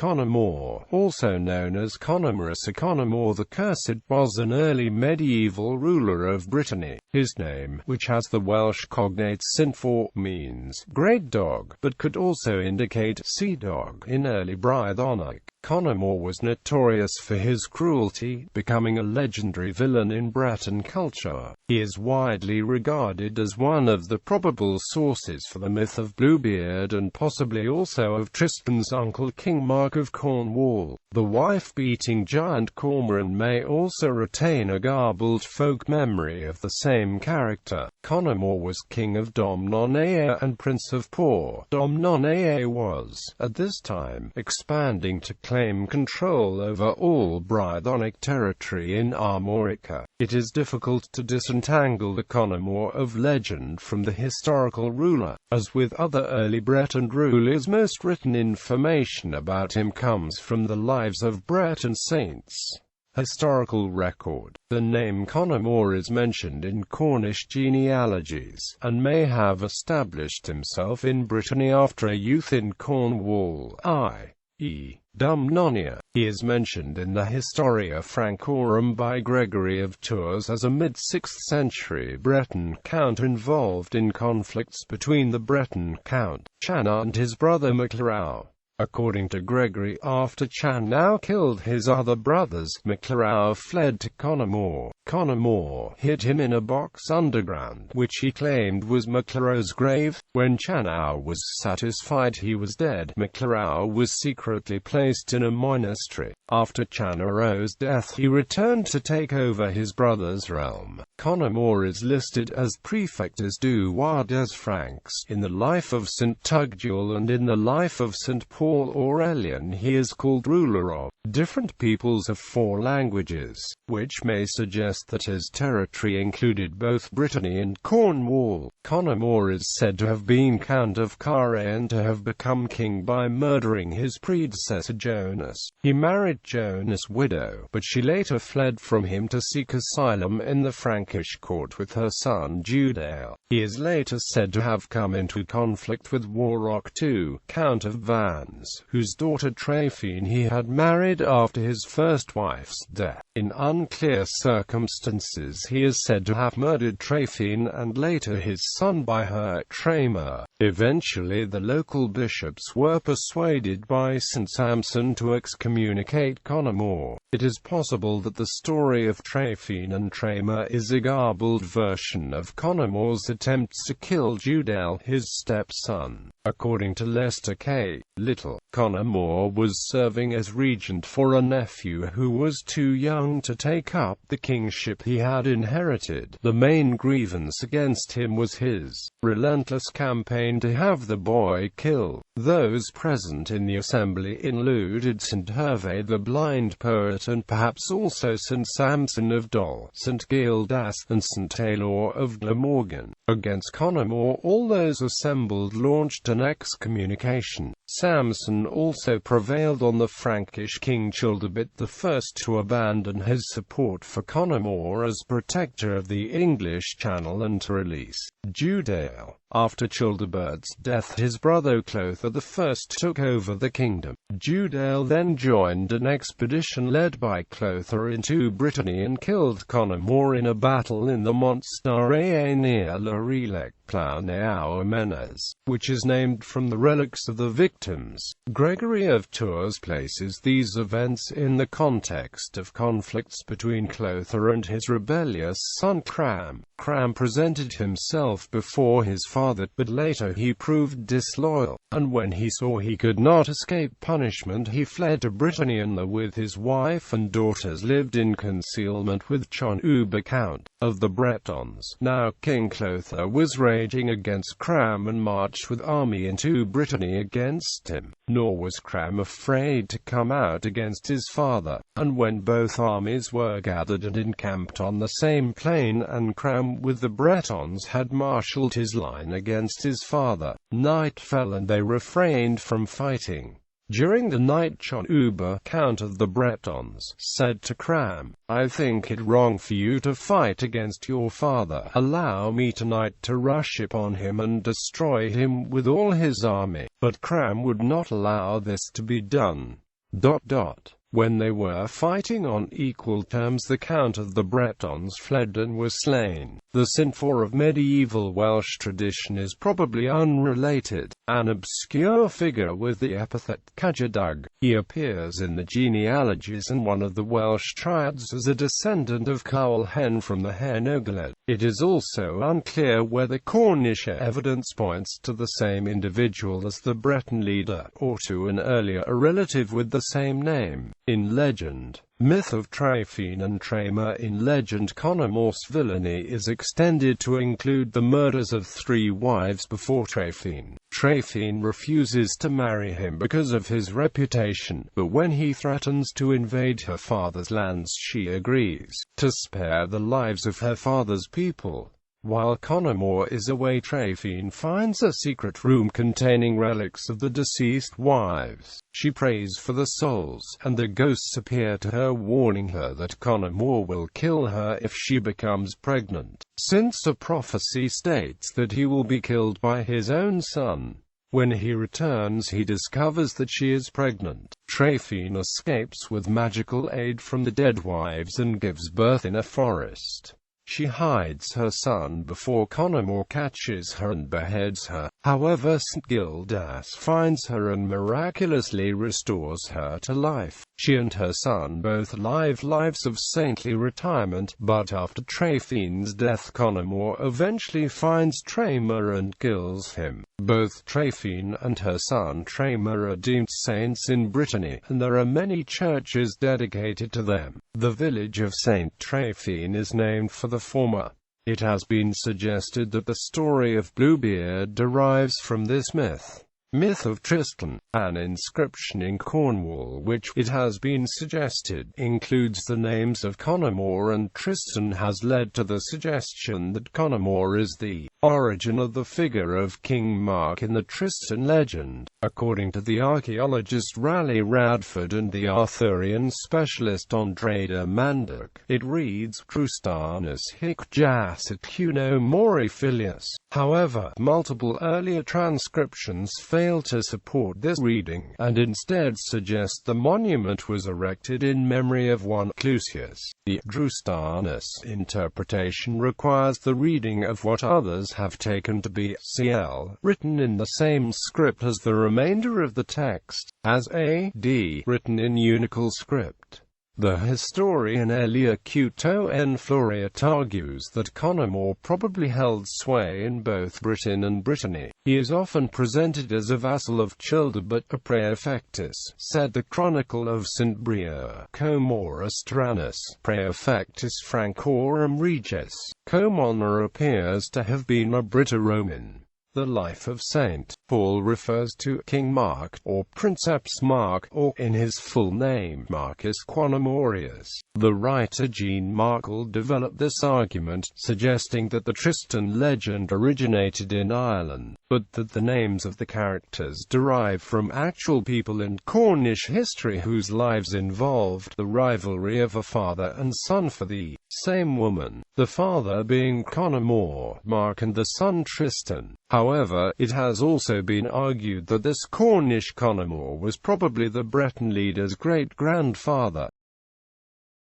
Conomor, also known as Conomerus or Conomor the Cursed, was an early medieval ruler of Brittany. His name, which has the Welsh cognate Cynfawr, means great dog, but could also indicate sea dog in early Brythonic. Conomor was notorious for his cruelty, becoming a legendary villain in Breton culture. He is widely regarded as one of the probable sources for the myth of Bluebeard and possibly also of Tristan's uncle King Mark of Cornwall. The wife-beating giant Cormoran may also retain a garbled folk memory of the same character. Conomor was king of Domnonaea and prince of Por. Domnonaea was, at this time, expanding to claim control over all Brythonic territory in Armorica. It is difficult to disentangle the Conomor of legend from the historical ruler. As with other early Breton rulers, most written information about him comes from the lives of Breton saints. Historical record. The name Conomor is mentioned in Cornish genealogies, and may have established himself in Brittany after a youth in Cornwall, i.e. Dumnonia. He is mentioned in the Historia Francorum by Gregory of Tours as a mid-6th century Breton count involved in conflicts between the Breton count, Channa, and his brother Maclarau. According to Gregory, after Channa killed his other brothers, Maclarau fled to Conomor. Conomor hid him in a box underground, which he claimed was Maclarau's grave. When Channa was satisfied he was dead, Maclarau was secretly placed in a monastery. After Channa's death, he returned to take over his brother's realm. Conomor is listed as prefectus du des Franks in the life of St. Tugdual, and in the life of St. Paul Aurelian he is called ruler of different peoples of 4 languages, which may suggest that his territory included both Brittany and Cornwall. Conomor is said to have been Count of Carre and to have become king by murdering his predecessor Jonas. He married Jonas' widow, but she later fled from him to seek asylum in the Frankish court with her son Judale. He is later said to have come into conflict with Warrock II, Count of Vannes, whose daughter Tryphene he had married after his first wife's death. In unclear circumstances he is said to have murdered Tryphene and later his son by her, Tramer. Eventually the local bishops were persuaded by St. Samson to excommunicate Conomor. It is possible that the story of Tryphene and Tramer is a garbled version of Conomor's attempts to kill Judale, his stepson. According to Lester K. Little, Conomor was serving as regent for a nephew who was too young to take up the kingship he had inherited. The main grievance against him was his relentless campaign to have the boy killed. Those present in the assembly included St. Hervé the blind poet and perhaps also St. Samson of Dol, St. Gildas, and St. Taylor of Glamorgan. Against Conomor all those assembled launched an excommunication. Samson also prevailed on the Frankish king Childebert I to abandon his support for Conomor as protector of the English Channel and to release Judale. After Childebert's death, his brother Clothar I took over the kingdom. Judale then joined an expedition led by Clothar into Brittany and killed Conomor in a battle in the Montstarae near La Relec Planeaumenes, which is named from the relics of the victims. Gregory of Tours places these events in the context of conflicts between Clothar and his rebellious son Cram. Cram presented himself before his father, but later he proved disloyal, and when he saw he could not escape punishment he fled to Brittany and there with his wife and daughters lived in concealment with Chon Uber, Count of the Bretons. Now King Clothar was raging against Cram and marched with army into Brittany against him. Nor was Cram afraid to come out against his father, and when both armies were gathered and encamped on the same plain and Cram with the Bretons had marshalled his line against his father, night fell and they refrained from fighting. During the night Chon Uber, Count of the Bretons, said to Cram, "I think it wrong for you to fight against your father. Allow me tonight to rush upon him and destroy him with all his army." But Cram would not allow this to be done. When they were fighting on equal terms, the Count of the Bretons fled and was slain. The Cynfawr of medieval Welsh tradition is probably unrelated, an obscure figure with the epithet Cajadag. He appears in the genealogies and one of the Welsh triads as a descendant of Cawl Hen from the Hen Ogledd. It is also unclear whether Cornish evidence points to the same individual as the Breton leader, or to an earlier relative with the same name. In legend, myth of Tryphene and Tramer. In legend, Conomor's villainy is extended to include the murders of 3 wives before Tryphene. Tryphene refuses to marry him because of his reputation, but when he threatens to invade her father's lands, she agrees to spare the lives of her father's people. While Conomor is away, Tryphene finds a secret room containing relics of the deceased wives. She prays for the souls, and the ghosts appear to her, warning her that Conomor will kill her if she becomes pregnant, since a prophecy states that he will be killed by his own son. When he returns, he discovers that she is pregnant. Tryphene escapes with magical aid from the dead wives and gives birth in a forest. She hides her son before Conomor catches her and beheads her. However, St. Gildas finds her and miraculously restores her to life. She and her son both live lives of saintly retirement, but after Tryphene's death, Conomor eventually finds Tramer and kills him. Both Tryphene and her son Tramer are deemed saints in Brittany, and there are many churches dedicated to them. The village of St. Tryphene is named for the former. It has been suggested that the story of Bluebeard derives from this myth. Myth of Tristan. An inscription in Cornwall which, it has been suggested, includes the names of Conomor and Tristan has led to the suggestion that Conomor is the origin of the figure of King Mark in the Tristan legend. According to the archaeologist Raleigh Radford and the Arthurian specialist Andre de Mandoc, it reads Trustanus hic jacet Conomori filius. However, multiple earlier transcriptions fail to support this reading, and instead suggest the monument was erected in memory of one Clusius. The Trustanus interpretation requires the reading of what others have taken to be CL, written in the same script as the remainder of the text, as AD, written in unical script. The historian Eliacuto N. Floriat argues that Conomor probably held sway in both Britain and Brittany. He is often presented as a vassal of Childebert, a praefectus, said the Chronicle of St. Bria. Comorus Tyrannus, praefectus Francorum Regis. Conomer appears to have been a Brito-Roman. The life of St. Paul refers to King Mark, or Princeps Mark, or, in his full name, Marcus Conomorius. The writer Jean Markle developed this argument, suggesting that the Tristan legend originated in Ireland, but that the names of the characters derive from actual people in Cornish history whose lives involved the rivalry of a father and son for the same woman, the father being Conomor, Mark, and the son Tristan. However, it has also been argued that this Cornish Conomor was probably the Breton leader's great-grandfather.